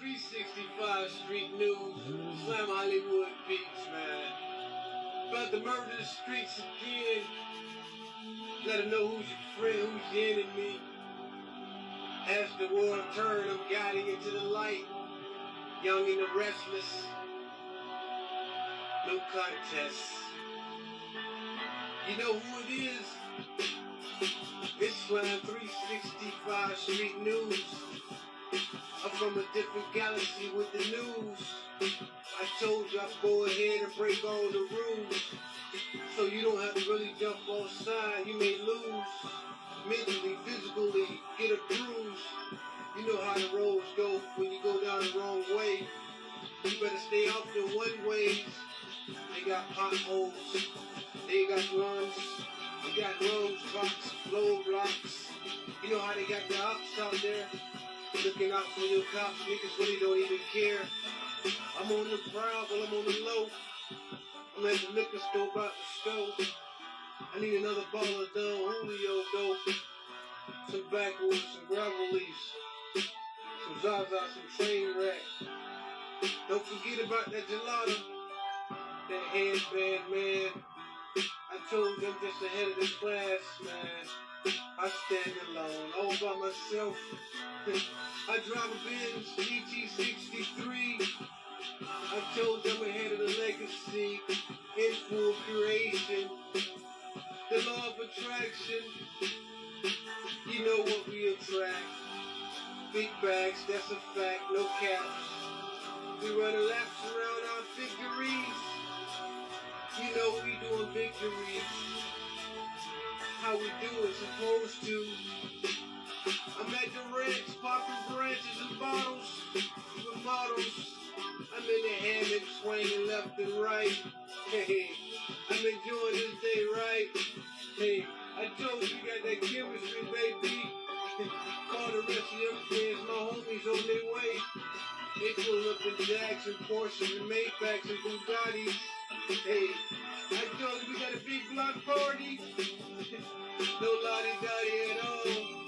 SLIME365 street news, Slime Hollywood beats, man. About to murder the streets again. Let them know who's your friend, who's your enemy. As the world turn, I'm guiding into the light. Young and the restless. No contest. You know who it is? It's SLIME365 street news. I'm from a different galaxy with the news. I told you I'd go ahead and break all the rules, so you don't have to really jump outside. You may lose mentally, physically, get a bruise. You know how the roads go when you go down the wrong way. You better stay off the one ways. They got potholes, they got runs, they got road spots, roadblocks. You know how they got the ops out there looking out for your cops. Niggas really don't even care. I'm on the prowl, but I'm on the low. I'm at the liquor store about to stove. I need another bottle of Don Julio dope, some backwoods, some gravel leaves, some Zaza, some train wreck. Don't forget about that gelato, that headband, man. I told them just ahead of the class, man. I stand alone, all by myself. I drive a Benz GT63. I told them ahead of the legacy, in full creation. The law of attraction, you know what we attract. Big bags, that's a fact, no caps. We run laps around our victories. You know we doing victories. How we do it, supposed to. I'm at the ranch, popping branches and bottles with models. I'm in the hammock, swinging left and right. Hey, I'm enjoying this day, right? Hey, I told you got that chemistry, baby. Call the rest of your friends, my homies on their way. They pull up in Jackson, Porsches, and Maybachs, and Bugattis. Hey, I told you we got a big block party. No lottie-dottie at all.